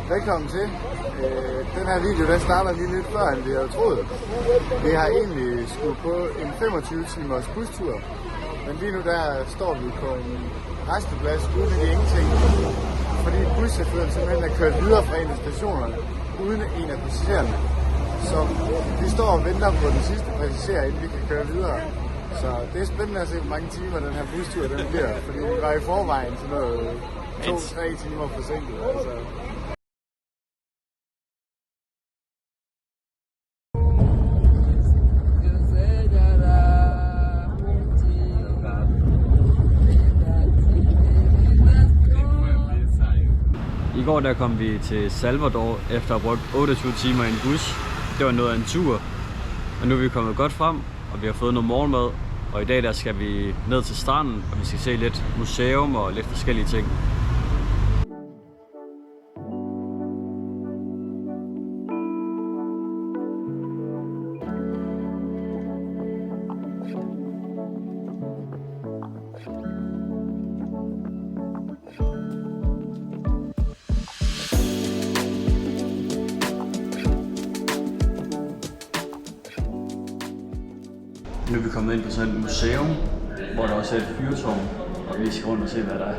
Velkommen til. Den her video den starter lige lidt før, end vi havde troet. Vi har egentlig skulle på en 25 timers bustur, men lige nu der står vi på en resteplads uden i ingenting, fordi buschaufføren simpelthen er kørt videre fra en af stationerne uden en af passagererne. Så vi står og venter på den sidste passager, inden vi kan køre videre. Så det er spændende at se, hvor mange timer den her bustur den bliver, fordi vi var i forvejen til noget 2-3 timer forsinket. Altså. I går der kom vi til Salvador efter at have brugt 28 timer i en bus. Det var noget af en tur, og nu er vi kommet godt frem, og vi har fået noget morgenmad. Og i dag der skal vi ned til stranden, og vi skal se lidt museum og lidt forskellige ting. Nu er vi kommet ind på sådan et museum, hvor der også er et fyrtårn, og vi skal rundt og se, hvad der er.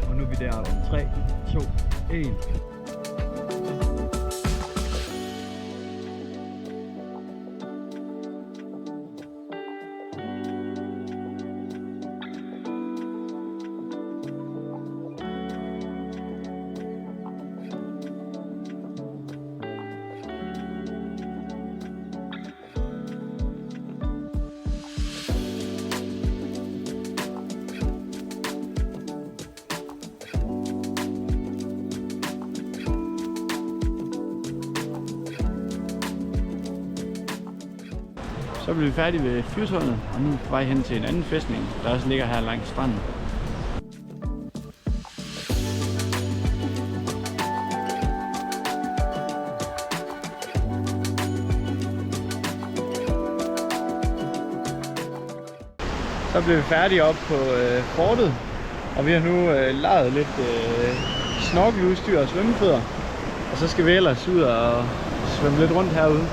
Og nu er vi der om 3, 2, 1. Så blev vi færdige ved fyrtårnet, og nu er vi på vej hen til en anden fæstning, der også ligger her langs stranden. Så blev vi færdige op på fortet, og vi har nu lejet lidt snorkeludstyr og svømmefødder, og så skal vi ellers ud og svømme lidt rundt herude.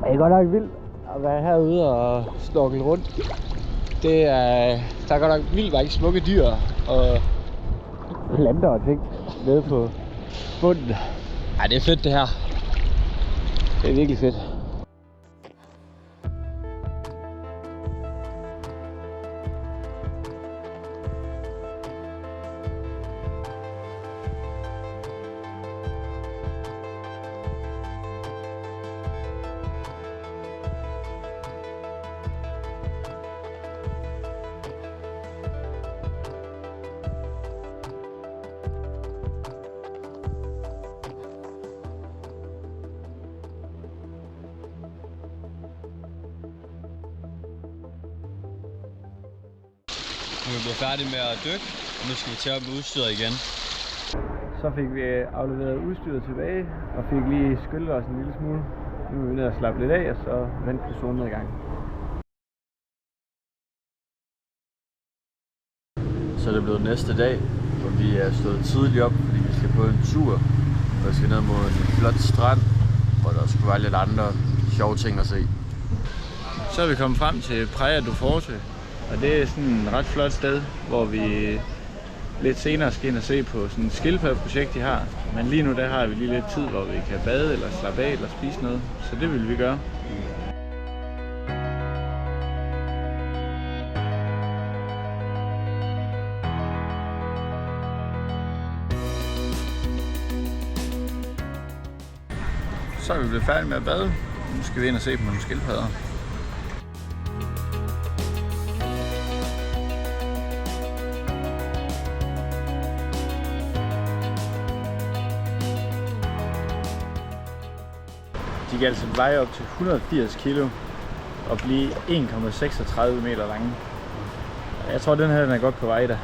Det er godt nok vildt at være herude og snorkle rundt. Der er godt nok vildt mange smukke dyr og planter og ting nede på bunden. Ej, det er fedt det her. Det er virkelig fedt. Nu er vi blevet færdige med at dykke, og nu skal vi til op med udstyret igen. Så fik vi afleveret udstyret tilbage og fik lige skyllet os en lille smule. Nu er vi nede og slappe lidt af, og så vente på solnedgang. så er det blevet næste dag, hvor vi er stået tidligt op, fordi vi skal på en tur. Og vi skal ned mod en flot strand, hvor der skulle være lidt andre sjove ting at se. Så er vi kommet frem til Praia do Forte, og det er sådan et ret flot sted, hvor vi lidt senere skal ind og se på sådan et skildpaddeprojekt, de har. Men lige nu der har vi lige lidt tid, hvor vi kan bade eller slappe af eller spise noget, så det vil vi gøre. Så er vi blevet færdige med at bade. Nu skal vi ind og se på nogle skildpadder. De kan altså veje op til 180 kilo og blive 1,36 meter lange. Jeg tror, den her den er godt på vej der.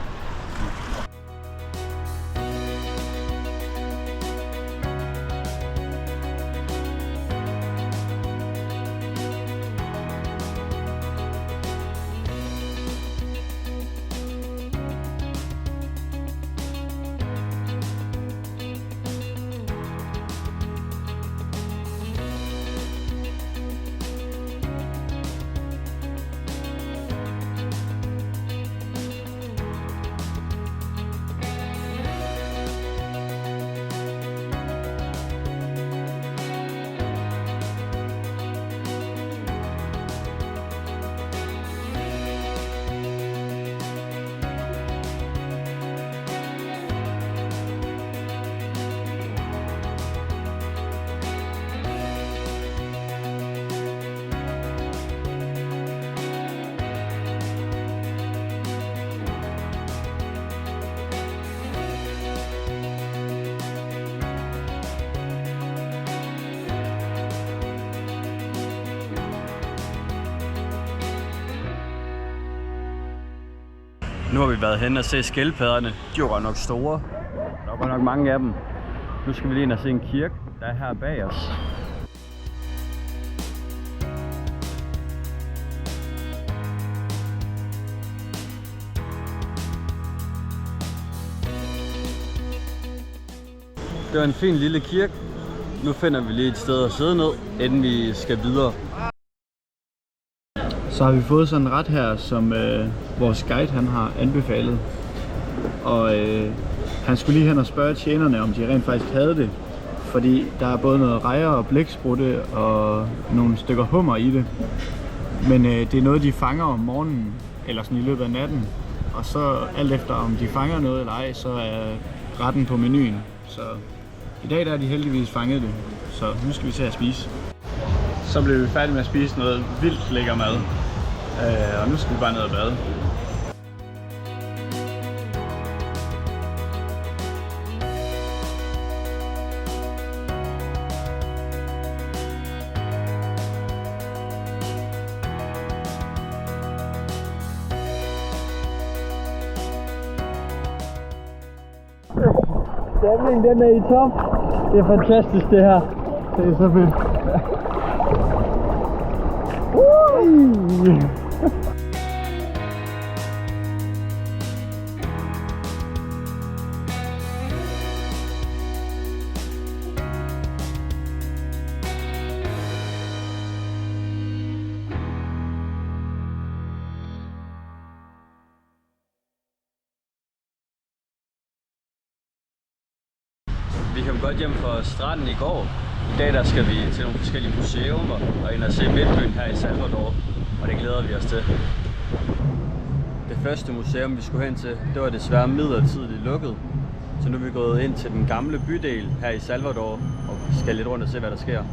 Nu har vi været hen og se skildpadderne. De var godt nok store. Der var godt nok mange af dem. Nu skal vi lige ind og se en kirke, der er her bag os. Det var en fin lille kirke. Nu finder vi lige et sted at sidde ned, inden vi skal videre. Så har vi fået sådan en ret her, som vores guide han har anbefalet. Og han skulle lige hen og spørge tjenerne, om de rent faktisk havde det. Fordi der er både noget rejer og blæksprutte og nogle stykker hummer i det. Men det er noget, de fanger om morgenen, eller sådan i løbet af natten. Og så alt efter om de fanger noget eller ej, så er retten på menuen. Så i dag der er de heldigvis fanget det. Så nu skal vi til at spise. Så blev vi færdige med at spise noget vildt lækker mad. Og nu skal vi bare ned og bade. Stemningen den er i top. Det er fantastisk det her. Det er så fedt. Vi kom godt hjem fra stranden i går. I dag der skal vi til nogle forskellige museer og ind og se Midtbyen her i Salvador, og det glæder vi os til. Det første museum vi skulle hen til, det var desværre midlertidigt lukket. Så nu er vi gået ind til den gamle bydel her i Salvador og skal lidt rundt og se hvad der sker.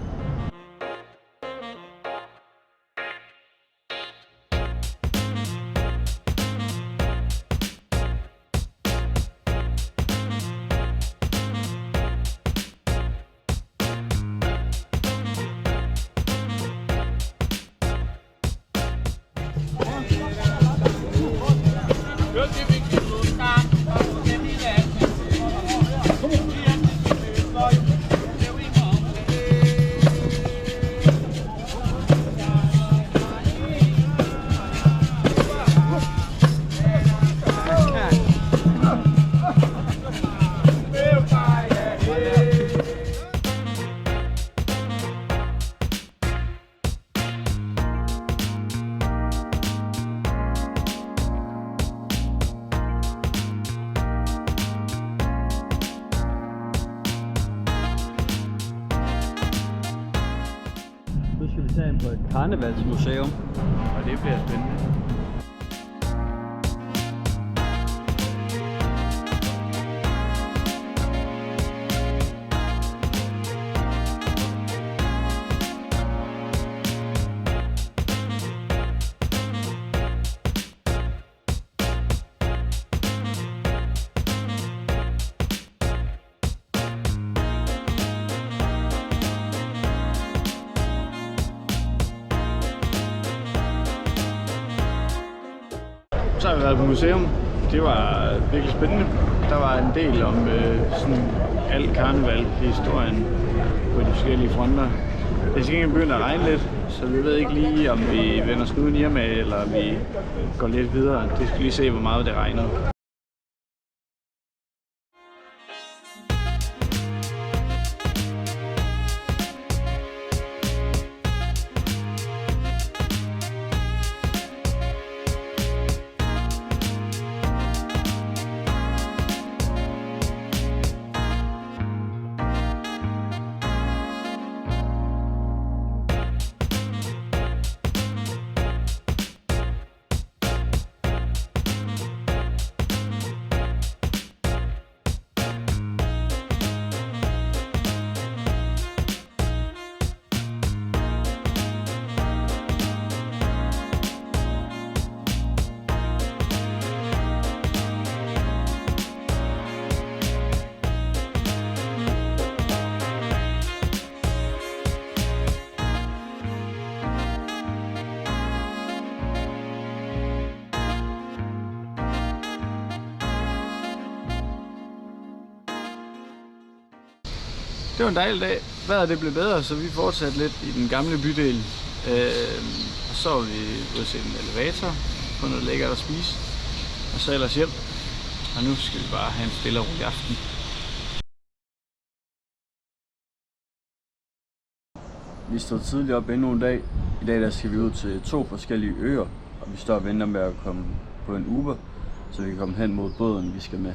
simpelthen på et karnevalsmuseum, og det bliver spændende. Så har vi været på museum. Det var virkelig spændende. Der var en del om sådan alt karneval, historien på de forskellige fronter. Det er sikkert begyndt at regne lidt, så vi ved ikke lige, om vi vender snuden hjemme, eller vi går lidt videre. Det skal lige se, hvor meget det regner. Det var en dejlig dag. Vejret det blev bedre, så vi fortsatte lidt i den gamle bydel. Og så var vi ude til en elevator, få noget lækkert at spise, og så ellers hjem. Og nu skal vi bare have en stille og rolig aften. Vi stod tidligt op endnu en dag. I dag der skal vi ud til 2 forskellige øer, og vi står og venter med at komme på en Uber, så vi kan komme hen mod båden, vi skal med.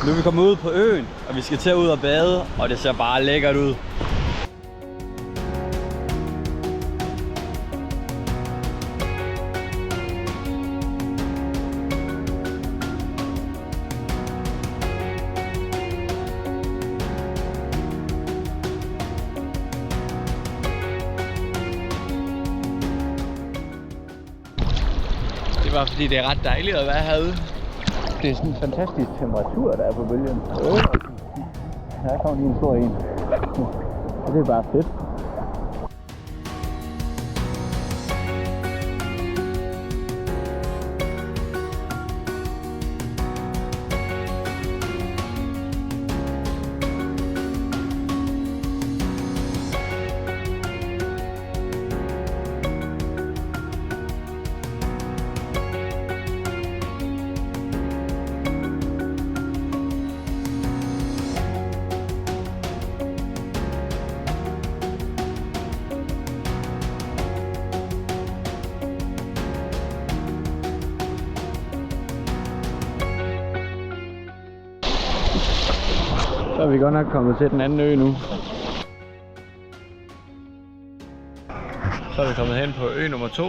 Nu er vi kommet ud på øen, og vi skal til at ud og bade, og det ser bare lækkert ud. Det var fordi det er ret dejligt at være herude. Det er sådan en fantastisk temperatur, der er på bølgen. Her kommer lige en stor en. Og det er bare fedt. Så er vi godt nok kommet til den anden ø nu. Så er vi kommet hen på ø nummer 2.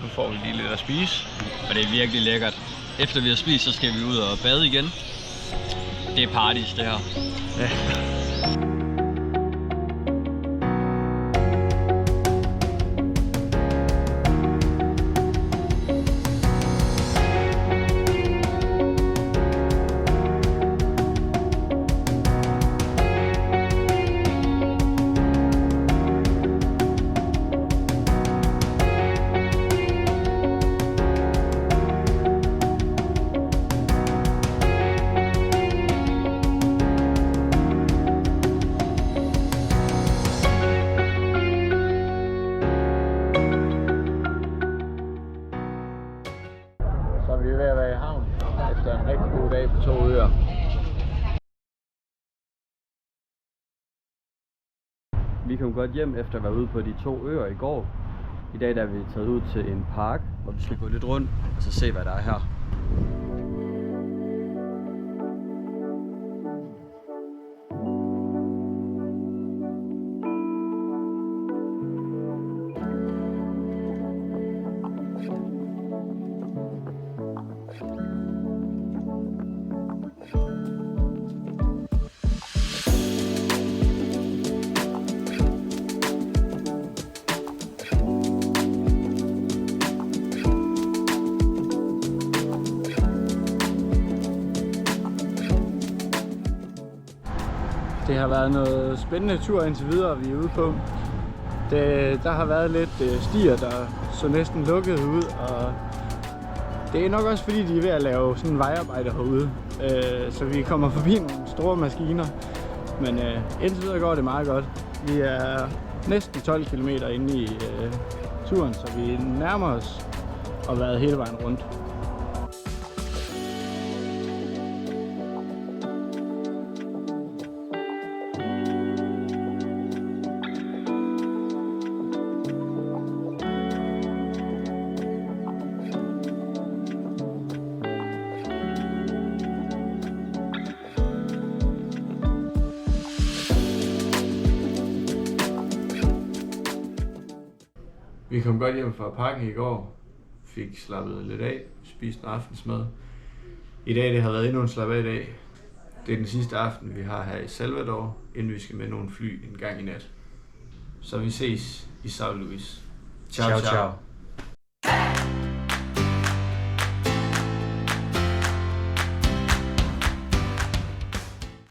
Nu får vi lige lidt at spise. Og det er virkelig lækkert. Efter vi har spist, så skal vi ud og bade igen. Det er parties, det her. Ja. så vi er ved at være i havn efter en rigtig god dag på 2 øer. Vi kom godt hjem efter at være ude på de 2 øer i går. I dag der er vi taget ud til en park, hvor vi skal gå lidt rundt og så se, hvad der er her. Det har været noget spændende tur indtil videre, vi er ude på. Der har været lidt stier, der så næsten lukket ud, og det er nok også fordi, de er ved at lave sådan en vejarbejde herude. Så vi kommer forbi nogle store maskiner, men indtil videre går det meget godt. Vi er næsten 12 km inde i turen, så vi nærmer os og været hele vejen rundt. Vi kom godt hjem fra parken i går, fik slappet lidt af, spist en aftensmad. I dag det har været endnu en slap af dag. Det er den sidste aften, vi har her i Salvador, inden vi skal med nogle fly en gang i nat. Så vi ses i São Luís. Ciao, ciao.